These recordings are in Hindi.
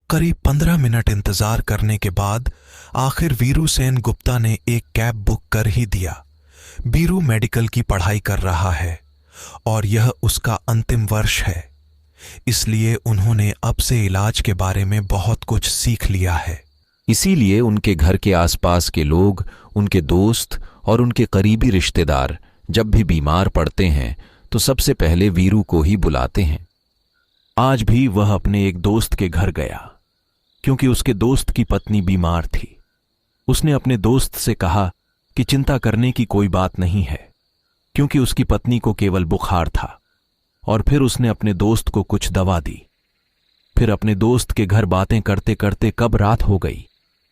करीब 15 मिनट इंतजार करने के बाद आखिर वीरू सेन गुप्ता ने एक कैब बुक कर ही दिया। वीरू मेडिकल की पढ़ाई कर रहा है और यह उसका अंतिम वर्ष है, इसलिए उन्होंने अब से इलाज के बारे में बहुत कुछ सीख लिया है। इसीलिए उनके घर के आसपास के लोग, उनके दोस्त और उनके करीबी रिश्तेदार जब भी बीमार पड़ते हैं तो सबसे पहले वीरू को ही बुलाते हैं। आज भी वह अपने एक दोस्त के घर गया क्योंकि उसके दोस्त की पत्नी बीमार थी। उसने अपने दोस्त से कहा कि चिंता करने की कोई बात नहीं है क्योंकि उसकी पत्नी को केवल बुखार था, और फिर उसने अपने दोस्त को कुछ दवा दी। फिर अपने दोस्त के घर बातें करते करते कब रात हो गई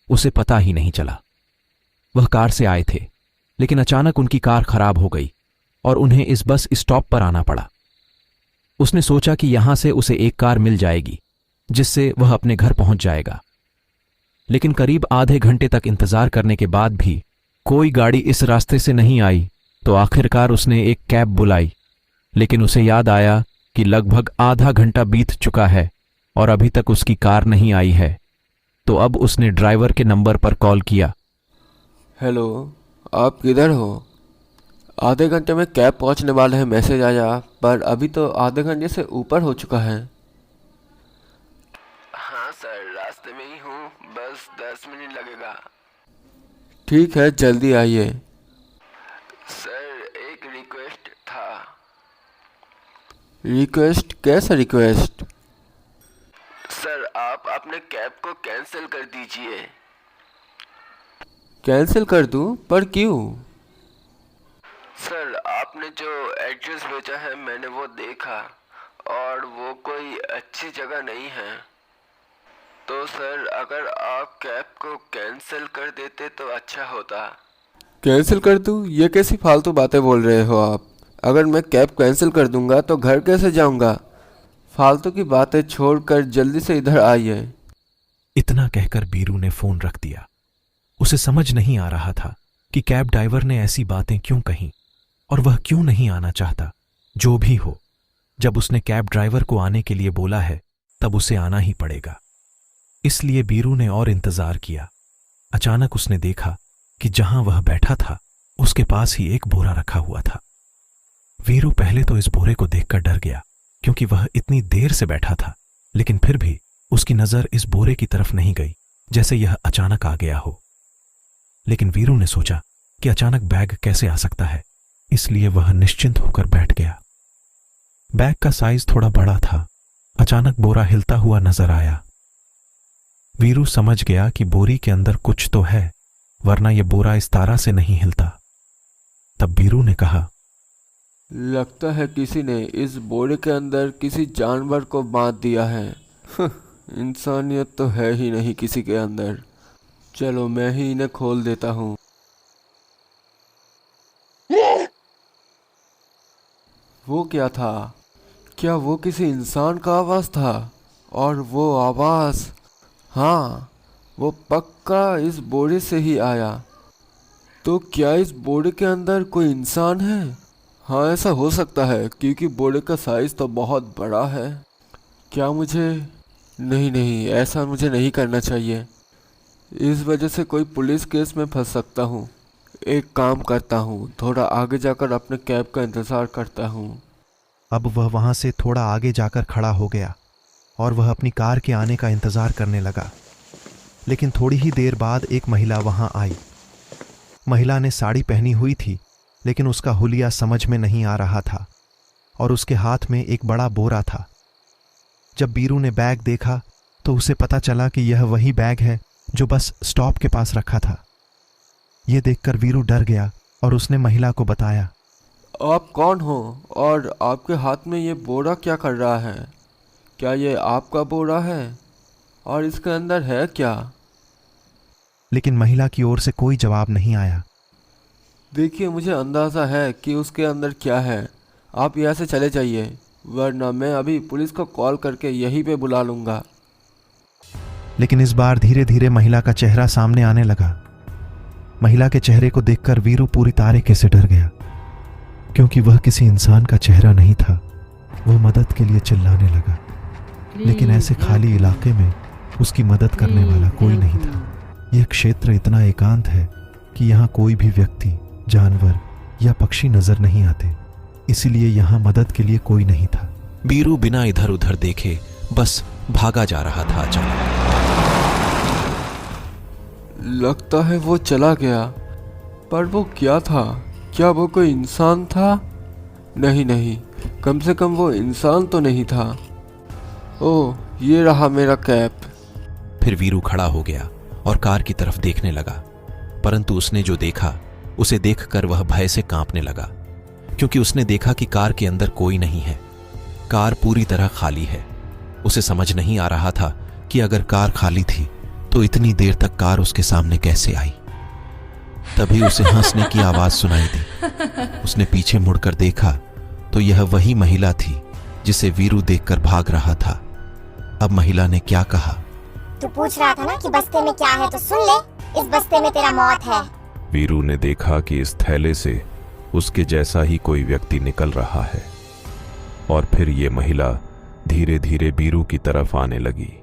उसे पता ही नहीं चला। वह कार से आए थे, लेकिन अचानक उनकी कार खराब हो गई और उन्हें इस बस स्टॉप पर आना पड़ा। उसने सोचा कि यहां से उसे एक कार मिल जाएगी जिससे वह अपने घर पहुंच जाएगा, लेकिन करीब आधे घंटे तक इंतजार करने के बाद भी कोई गाड़ी इस रास्ते से नहीं आई तो आखिरकार उसने एक कैब बुलाई। लेकिन उसे याद आया कि लगभग आधा घंटा बीत चुका है और अभी तक उसकी कार नहीं आई है, तो अब उसने ड्राइवर के नंबर पर कॉल किया। हेलो, आप किधर हो? आधे घंटे में कैब पहुंचने वाला है, मैसेज आया, पर अभी तो आधे घंटे से ऊपर हो चुका है। हाँ सर, रास्ते में ही हूँ, बस 10 मिनट लगेगा। ठीक है, जल्दी आइए। सर, एक रिक्वेस्ट था। रिक्वेस्ट? कैसा रिक्वेस्ट? सर, आप अपने कैब को कैंसिल कर दीजिए। कैंसिल कर दूं? पर क्यों? सर, आपने जो एड्रेस भेजा है मैंने वो देखा और वो कोई अच्छी जगह नहीं है। तो सर, अगर आप कैब को कैंसिल कर देते तो अच्छा होता। कैंसिल कर दूं? ये कैसी फालतू बातें बोल रहे हो आप? अगर मैं कैब कैंसिल कर दूंगा तो घर कैसे जाऊंगा? फालतू की बातें छोड़कर जल्दी से इधर आइए। इतना कहकर वीरू ने फोन रख दिया। उसे समझ नहीं आ रहा था कि कैब ड्राइवर ने ऐसी बातें क्यों कहीं और वह क्यों नहीं आना चाहता। जो भी हो, जब उसने कैब ड्राइवर को आने के लिए बोला है तब उसे आना ही पड़ेगा। इसलिए वीरू ने और इंतजार किया। अचानक उसने देखा कि जहां वह बैठा था उसके पास ही एक बोरा रखा हुआ था। वीरू पहले तो इस बोरे को देखकर डर गया क्योंकि वह इतनी देर से बैठा था, लेकिन फिर भी उसकी नजर इस बोरे की तरफ नहीं गई जैसे यह अचानक आ गया हो। लेकिन वीरू ने सोचा कि अचानक बैग कैसे आ सकता है, इसलिए वह निश्चिंत होकर बैठ गया। बैग का साइज थोड़ा बड़ा था। अचानक बोरा हिलता हुआ नजर आया। वीरू समझ गया कि बोरी के अंदर कुछ तो है, वरना यह बोरा इस तरह से नहीं हिलता। तब वीरू ने कहा, लगता है किसी ने इस बोरे के अंदर किसी जानवर को बांध दिया है। इंसानियत तो है ही नहीं किसी के अंदर। चलो मैं ही इन्हें खोल देता हूँ। वो क्या था? क्या वो किसी इंसान का आवाज था? और वो आवाज, हाँ, वो पक्का इस बोरे से ही आया। तो क्या इस बोरे के अंदर कोई इंसान है? हाँ, ऐसा हो सकता है क्योंकि बोरे का साइज तो बहुत बड़ा है। क्या मुझे नहीं, ऐसा मुझे नहीं करना चाहिए। इस वजह से कोई पुलिस केस में फंस सकता हूँ। एक काम करता हूँ, थोड़ा आगे जाकर अपने कैब का इंतज़ार करता हूँ। अब वह वहां से थोड़ा आगे जाकर खड़ा हो गया और वह अपनी कार के आने का इंतजार करने लगा। लेकिन थोड़ी ही देर बाद एक महिला वहां आई। महिला ने साड़ी पहनी हुई थी, लेकिन उसका हुलिया समझ में नहीं आ रहा था और उसके हाथ में एक बड़ा बोरा था। जब वीरू ने बैग देखा तो उसे पता चला कि यह वही बैग है जो बस स्टॉप के पास रखा था। यह देखकर वीरू डर गया और उसने महिला को बताया, आप कौन हो और आपके हाथ में ये बोरा क्या कर रहा है? क्या ये आपका बोरा है? और इसके अंदर है क्या? लेकिन महिला की ओर से कोई जवाब नहीं आया। देखिए, मुझे अंदाज़ा है कि उसके अंदर क्या है। आप यहाँ से चले जाइए, वरना मैं अभी पुलिस को कॉल करके यहीं पे बुला लूँगा। लेकिन इस बार धीरे धीरे महिला का चेहरा सामने आने लगा। महिला के चेहरे को देखकर वीरू पूरी तरीके से डर गया, क्योंकि वह किसी इंसान का चेहरा नहीं था। वह मदद के लिए चिल्लाने लगा, लेकिन ऐसे खाली इलाके में उसकी मदद करने वाला कोई नहीं था। यह क्षेत्र इतना एकांत है कि यहाँ कोई भी व्यक्ति, जानवर या पक्षी नजर नहीं आते, इसलिए यहाँ मदद के लिए कोई नहीं था। बीरू बिना इधर उधर देखे बस भागा जा रहा था। अचानक लगता है वो चला गया, पर वो क्या था? क्या वो कोई इंसान था? नहीं नहीं, कम से कम वो इंसान तो नहीं था। ओह, ये रहा मेरा कैप। फिर वीरू खड़ा हो गया और कार की तरफ देखने लगा, परंतु उसने जो देखा उसे देखकर वह भय से कांपने लगा, क्योंकि उसने देखा कि कार के अंदर कोई नहीं है। कार पूरी तरह खाली है। उसे समझ नहीं आ रहा था कि अगर कार खाली थी तो इतनी देर तक कार उसके सामने कैसे आई। तभी उसे हंसने की आवाज सुनाई दी। उसने पीछे मुड़कर देखा तो यह वही महिला थी जिसे वीरू देखकर भाग रहा था। अब महिला ने क्या कहा? तू पूछ रहा था ना कि बस्ते में क्या है, तो सुन ले, इस बस्ते में तेरा मौत है। वीरू ने देखा कि इस थैले से उसके जैसा ही कोई व्यक्ति निकल रहा है और फिर ये महिला धीरे धीरे वीरू की तरफ आने लगी।